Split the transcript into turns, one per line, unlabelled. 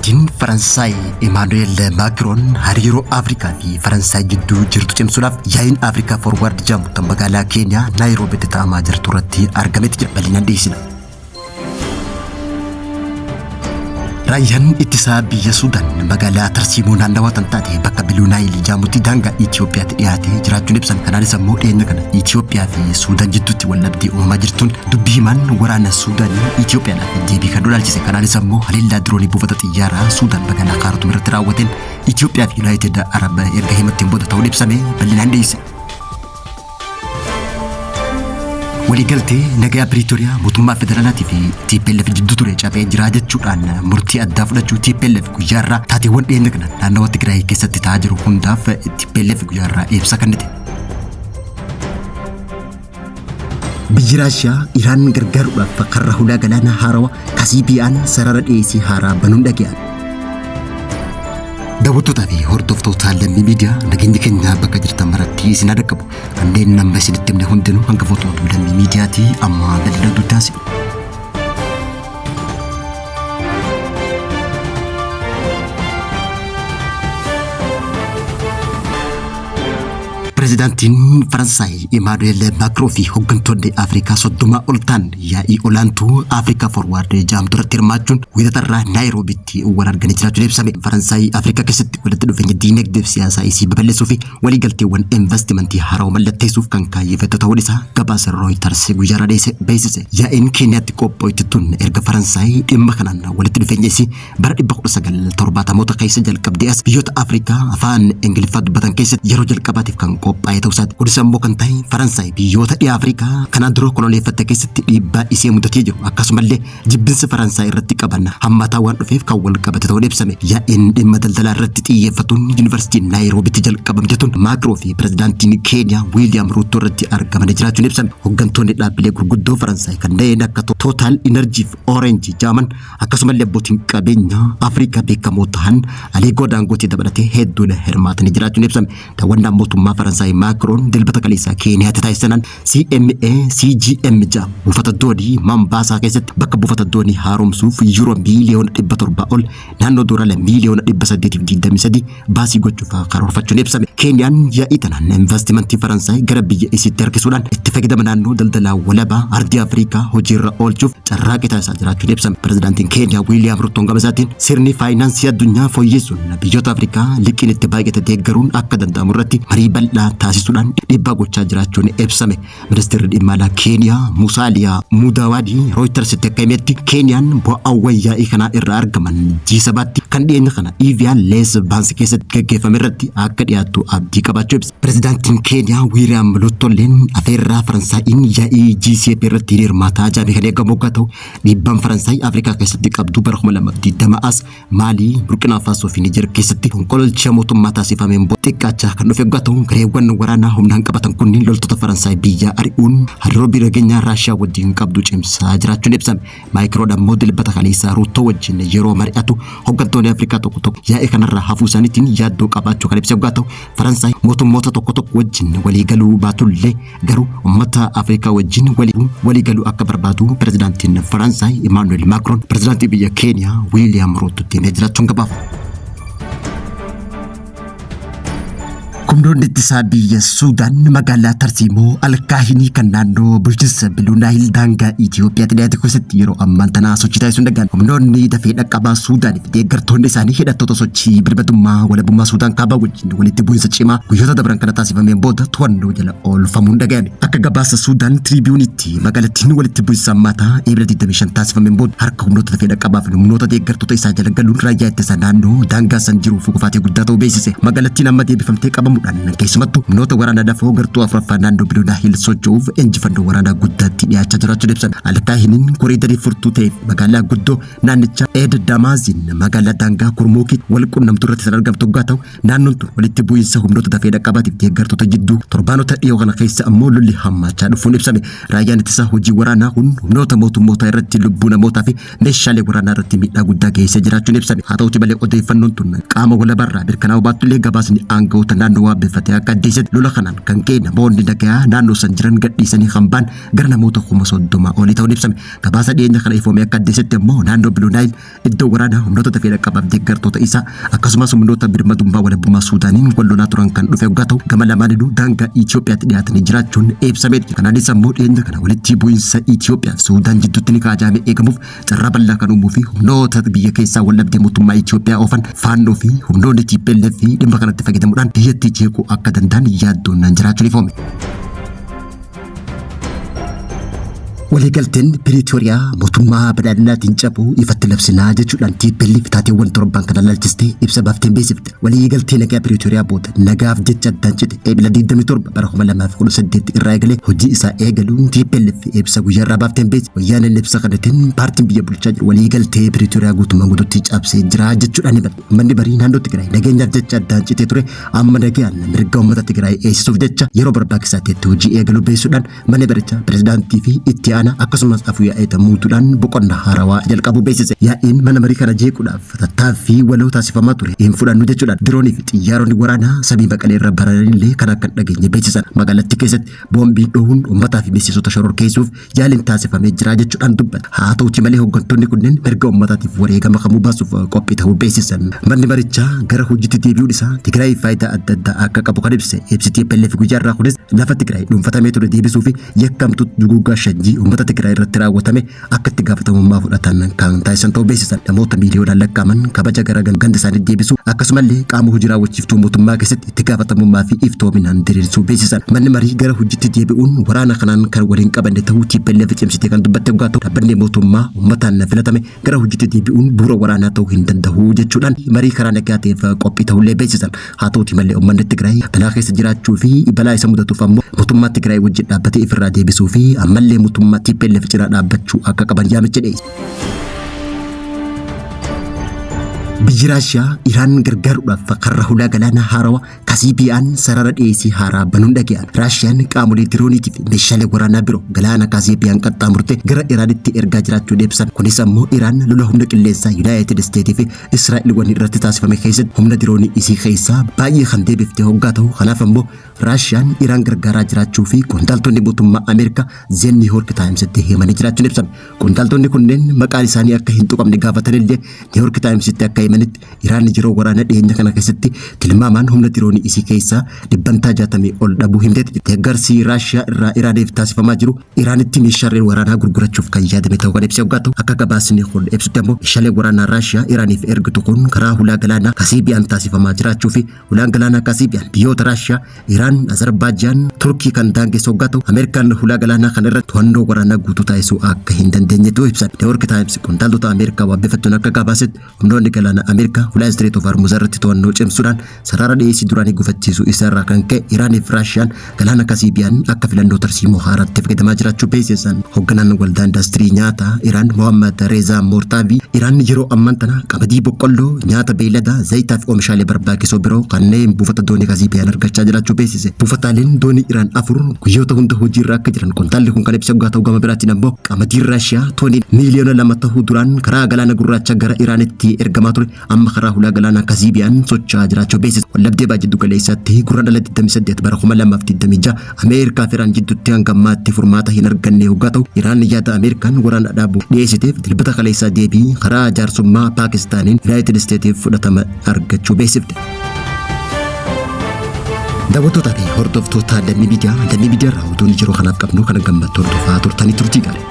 Prezidaantiin Faransaay Emmanuel Macron hariiroo Afrikaa fi Faransaay gidduu jirtu cimsuudhaaf yaa'iin Afrikaa Forward jedhamu magaalaa Keeniyaa Naayiroobiitti taa'amaa jirtu irratti argametti jira. Bal'inaan dhiyeessina. Raayyaan ittisaa biyya Suudaan magaalaa Tarsiimoo naannawaa taate bakka Biluu Naayil jedhamutti daangaa Itoophiyaatti dhiyaatee jiraachuun ibsan. Kanaanis ammoo dhiyeenya kana Itoophiyaa fi Suudaan jidduutti waldhabdee uumamaa jirtuun dubbii himaan waraana Suudaanii Itoophiyaadhaaf deebii kan laalchise. Kanaanis ammoo haleellaa diroonii buufata xiyyaaraa Suudaan magaalaa Kaartuum irratti raawwateen Itoophiyaa fi Yuunaayitid Arab erga himatteen booda ta'uun ibsame. Bal'inaan dhiyeessina. waliigaltee nagaa Pretoria mootummaa federaalaatii fi TPLF jidduu ture cabee jira jechuudhaan murtii addaa fudhachuu TPLF guyyaarraa taateewwan dhiyeenya kana naannawaa Tigraay keessatti ta'aa jiru hundaaf TPLF guyyaarraa ibsa kennite. Biyyi Raashiyaa Iraan gargaaruudhaaf karra hulaa galaana haarawaa Kasiipiyaan sarara dhiyeessii haaraa banuun dhaga'an. Daawwattoota fi hordoftoota lammii miidiyaa nageenya keenya bakka jirtan maratti isin dhaqqabu. Kanneen nama isinitti himne hundinuu hangafoota lammii miidiyaatii amma bal'ina duddaasi. Prezidaantiin Faransaay Emmanuel Macron fi hooggantoonni Afrikaa 30 ol ta'an yaa'ii olaantuu Afrikaa Forward jedhamtu irratti hirmaachuun wiixatarraa Naayiroobiitti wal arganii jiraachuun ibsame. Faransaay Afrikaa keessatti walitti dhufeenya diinagdee fi siyaasaa isii babal'isuu fi waliigalteewwan investimentii haaraa mallatteessuuf kan kaayyeffate ta'uun isaa gabaasa Reuters guyyaarraa beeksise. Yaa'iin Keeniyaatti qophaa'e tun erga Faransaay dhimma kanaan walitti dhufeenya isii bara 1970moota keessa jalqabdee as biyyoota Afrikaa afaan Ingiliffaa dubbatan keessatti yeroo jalqabaatiif kan qophaa'e ta'uu isaati. Kunis ammoo kan ta'e Faransaay biyyoota dhiyaa Afrikaa kanaan dura koloneeffatte keessatti dhiibbaa isee mudatee jiru akkasumallee jibbinsa Faransaay irratti qaban hammataa waan dhufeef kan wal qabate ta'uun ibsame. Yaa'iin dhimma daldalaa irratti xiyyeeffatuun yuunivarsiitii Naayiroobiitti jalqabamte tun Macron fi pirezidaantiin Keeniyaa Wiiliyaam Ruuttoo irratti argamanii jiraachuun ibsame. Hooggantoonni dhaabbilee gurguddoo Faransaay kanneen akka Total Energy fi Orange jedhaman akkasumallee abbootiin qabeenyaa Afrikaa beekamoo ta'an Aliko Dangote dabalatee hedduun hirmaatanii jiraachuun ibsame. Daawwannaan mootummaa Faransaay Macron dilbata kaleessaa Keeniyaatti taasisan CGM jedhamu buufata doonii Mombaasaa keessatti bakka buufata doonii haaromsuuf yuuroo miiliyoona 700 ol naannoo doolaara miiliyoona 823 baasii gochuuf karoorfachuun ibsame. Keeniyaan yaa'ii tanaan investimentii Faransaay gara biyya isiitti harkisuudhaan itti fayyadama naannoo daldalaa walabaa ardii Afrikaa hojiirra oolchuuf carraaqii taasisaa jiraachuun ibsame. Pirezidaantiin Keeniyaa Wiiliyaam Ruuttoo gama isaatiin sirni faayinaansii addunyaa fooyyessuun biyyoota Afrikaa liqiin itti baay'ate deeggaruun akka danda'amu irratti marii bal'aa taasisuudhaan dhiibbaa gochaa jiraachuun ibsame. Ministeerri dhimma alaa Keeniyaa Musaaliyaa Mudawaadii Rooyitersitti akka himetti Keeniyaan bu'aawwan yaa'ii kanaa irraa argaman G7tti kan dhiyeenya kana Evian Les Baansi keessatti gaggeeffame irratti akka dhiyaattu abdii qabaachuu ibsa. Pirezidaantiin Keeniyaa Wiiliyaam Ruuttooleen afeerraa Faransaayii yaa'ii G7 irratti hirmaataa jiru kan eegamu akka ta'u dhiibbaan Faransaay Afrikaa keessatti qabdu bara 2020 as Maalii, Burkina Faasoo fi Niijer keessatti konkololcha mootummaa taasifameen xiqqaachaa kan dhufe ta'u gareewwan waraanaa humnaan qabatan kunniin loltoota Faransaay biyya ari'uun hariiroo biyya keenya Raashiyaa wajjin qabdu cimsaa jiraachuun ibsame. Maakiroon ammoo dilbata kaleessaa Ruuttoo wajjin yeroo mari'atu hooggantoonni Afrikaa tokko tokko yaa'ii kanarraa hafuu isaaniitiin yaaddoo qabaachuu kan ibsa ta'u Faransaay mootummoota tokko tokko wajjin waliigaluu baatullee garuu uummata Afrikaa wajjin waliigaluu akka barbaadu pirezidaantiin Faransaay Emmanuel Macron pirezidaantii biyya Keeniyaa Wiiliyaam Ruuttootti jiraachuun gabaafama. Humnoonni ittisaa biyya Suudaan magaalaa Tarsiimoo Alkaahinii kan naannoo bulchiinsa Biluu Naayil daangaa Itoophiyaatti dhiyaate keessatti yeroo ammaan tana sochii taasisuun dhaga'an. Humnoonni dafee dhaqqabaa Suudaan fi deeggartoonni isaanii hidhattoota sochii birmadummaa walabummaa Suudaan kaabaa wajjin walitti bu'iinsa cimaa guyyoota dabran kana taasifameen booda to'annoo jala oolfamuun dhaga'ame. Akka gabaasa Suudaan Tribiyuunitti magaalattiin walitti bu'iinsa ammataa Eebila 25 taasifameen booda harka humnoota dafee dhaqqabaa fi humnoota deeggartoota isaa jala galuun raayyaa ittisa naannoo daangaa san jiruuf kufaatee guddaa ta'uu beeksise. Magaalattiin amma deebifamtee qabamu keessumattuu humnoota waraanaa dafoo gartuu afuraffaa naannoo Biluu Naayil socho'uuf injifannoo waraanaa guddaatti dhiyaachaa jiraachuun ibsan. Alkaahiniin koriidarii furtuu ta'e magaalaa guddoo naannicha Eed Daamaazin magaalaa daangaa Kurmuukii wal qunnamtu irratti kan argamtu yoo ta'u naannoon tun walitti bu'iinsa humnoota dafee dhaqqabaatiif deeggartoota jidduu torbaanota dhiyoo kana keessa ammoo lolli hammaachaa dhufuun ibsame. Raayyaan ittisa hojii waraanaa kun humnoota mootummoota irratti lubbuu namootaa fi meeshaalee waraanaa irratti miidhaa guddaa geessee jiraachuun ibsame. Haa ta'uuti malee odeeffannoon tun qaama walabarraa mirkanaa'uu baattullee gabaasni aangawoota naannoo waabeffatee akka addeessetti lola kanaan kan ka'e namoonni nagaa naannoo san jiran gadhiisanii hambaan gara namoota 30,000 olii ta'uun ibsame. Gabaasa dhiyeenya kana ifoomee akka addeessetti immoo naannoo Blue Nile iddoo waraanaa humnoota tafee qabaaf deeggartoota isaa akkasumas humnoota birmadummaa walabummaa Suudaaniin wal lolaa turan kan dhufe waggaa ta'u gama lamaaniinuu daangaa Itoophiyaatti dhiyaatanii jiraachuun ibsamee kanaanis immoo dhiyeenya kana walitti bu'iinsa Itoophiyaa fi Suudaan jidduutti ni kaajame eegamuuf carraa bal'aa kan uumuu fi humnoota biyya keessaa wal dhabdee mootummaa Itoophiyaa oofan faannoo fi humnoonni TPLF dhimma kanatti fayyadamuudhaan biyyattii jeequu akka danda'an yaaddoon jiraachuun ifoome. waliigalteen Piriitooriyaa mootummaa badhaadhinaatiin cabuu ifatti labsinaa jechuudhaan TPLF taateewwan torban kana laalchistee ibsa baaftee beeksifte. Waliigaltee nagaa Piriitooriyaa booda nagaaf jecha addaan cite eebila 27 bara 2018 irraa eegalee hojii isaa eegaluun TPLF ibsa guyyaarraa baaftee beeksifte. Wayyaaneen ibsa kanaatiin paartiin biyya bulchaa jiru waliigaltee Piriitooriyaa guutummaan guutuutti cabsee jira jechuudhaan himate. Manni barii naannoo Tigraay nageenyaaf jecha addaan citee ture amma nagaan mirga uummata Tigraay eegsisuuf jecha yeroo barbaachisaa ta'etti hojii eegaluu beeksisuudhaan manni barichaa pirezidaantii fi itti akkasumas afuyyaa'ee muutuudhaan boqonnaa haarawaa jalqabu beeksise. Yaa'iin mana marii kana jeequudhaaf tattaaffii waloo taasifamaa ture hin fudhannu jechuudhaan diroonii fi xiyyaaronni waraanaa samii Maqalee irra baranillee kan akka dhageenye beeksisan. Magaalattii keessatti boombii dhohuun uummataa fi miseensota shororkeessuuf yaaliin taasifamee jira jechuudhaan dubbata. Haa ta'uuti malee hooggantoonni kunneen mirga uummataatiif wareegama kamuu baasuuf qophii ta'uu beeksisan. Manni marichaa gara hojiitti deebi'uun isaa Tigraay faayidaa adda addaa akka qabu kan ibse. Ibsi TPLF guyyaarraa kunis lafa Tigraay dhuunfatamee ture deebisuu fi yakkamtuu duguuggaa shanjii uummata Tigraay irratti raawwatame akka itti gaafatamummaa fudhatan kan taasisan ta'uu beeksisan. Namoota miiliyoonaan lakkaa'aman kabaja gara ganda isaanii deebisuu akkasumallee qaama hojii raawwachiiftuu mootummaa keessatti itti gaafatamummaa fi iftoominaan diriirsuu beeksisan. Manni marii gara hojiitti deebi'uun waraana kanaan kan waliin qabanne ta'uu TPLF cimsitee kan dubbatte waggaa ta'u dhaabbanni mootummaa uummataan filatame gara hojiitti deebi'uun bu'uura waraanaa ta'uu hin danda'u jechuudhaan marii karaa nagaateef qophii ta'ullee beeksisan. Haa ta'uuti malee uummanni Tigraay balaa keessa jiraachuu fi balaa isa mudatuuf ammoo mootummaa Tigraay wajjin dhaabbatee ofirraa deebisuu fi ammallee mootummaa TPLF cina dhaabbachuu akka qaban yaamicha dhiyeesse. Biyyi Raashiyaa Iraan gargaaruudhaaf karra hulaa galaana haarawaa Kaasiipiyaan sarara dhiyeessii haaraa banuun dhaga'an. Raashiyaan qaamolee dirooniitii fi meeshaalee waraanaa biroo galaana Kaasiipiyaan qaxxaamurtee gara Iraanitti ergaa jiraachuu ibsan. Kunis ammoo Iraan lola humna qilleensaa Yuunaayitid Isteetii fi Israa'el irratti taasifame keessatti humna diroonii isii keessaa baay'ee kan deebifte hoggaa ta'u. Kanaaf ammoo Raashiyaan Iraan gargaaraa jiraachuu fi qondaaltonni mootummaa Ameerikaa The New York Timesitti himanii jiraachuun ibsame. Qondaaltonni kunneen maqaan isaanii akka hin tuqamne gaafatanillee New York Timesitti akka himanitti Iraan yeroo waraana dhiyeenya kana keessatti tilmaamaan humna diroonii isii keessaa 60 ol dhabuu himteetti. Deeggarsi Raashiyaa irraa Iraaniif taasifamaa jiru Iraanitti meeshaalee waraanaa gurgurachuuf kan yaadame ta'uu kan ibse waggaa ta'u. Akka gabaasni kun ibsutti ammoo meeshaalee waraanaa Raashiyaa Iraaniif ergitu kun karaa hulaa galaanaa Kaasiipiyaan taasifamaa jiraachuu fi hulaan galaanaa Kaasiipiyaan biyyoota Raashiyaa, Iraan, Azerbaajaan, Turkii kan daangessu waggaa ta'u. Ameerikaan hulaa galaanaa kana irratti to'annoo waraanaa guutuu taasisuu akka hin dandeenyetu ibsan. New York Times qondaaltota Ameerikaa waabeffachuun akka gabaasetti humnoonni galaanaa Ameerikaa hulaa Strait of Hormuz irratti to'annoo cimsuudhaan sarara dhiyeessii duraanii gufachiisuu isaarraa kan ka'e Iraaniif Raashiyaan galaana Kaasiipiyaan akka filannoo tarsiimoo haaraatti fayyadamaa jiraachuu beeksisan. Hoogganaan waldaa indaastirii nyaataa Iraan Mohammad Reza Mortaavi Iraan yeroo ammaan tana qamadii, boqqolloo, nyaata beelladaa, zayitaa fi oomishaalee barbaachisoo biroo kanneen buufata doonii Kaasiipiyaan argachaa jiraachuu beeksise. Buufataaleen doonii Iraan 4 guyyoota hunda hojiirra akka jiran qondaalli kun kan ibse waggaa ta'u. Gama biraatiin ammoo qamadiin Raashiyaa toonii miiliyoona 2 ta'uu duraan karaa galaana gurraacha gara Iraanitti ergamaa ture amma karaa hulaa galaanaa Kaasiipiyaan socho'aa jiraachuu beeksise. Wallabdee baajjiddu galeessaatti gurra dhala 28 bara 2026 Ameerikaa fi Iraan jidduutti hanga ammaatti furmaata hin arganne waggaa ta'u. Iraan yaada Ameerikaan waraana dhaabuu dhiyeessiteef dilbata kaleessaa deebii karaa jaarsummaa Paakistaaniin Yuunaayitid Isteetiif fudhatama argachuu beeksifte. Daawwattoota fi hordoftoota Lammii Miidiyaa irraa oduun yeroo kanaaf qabnu kan gammachuun hordofaa turtanii turtii gaarii.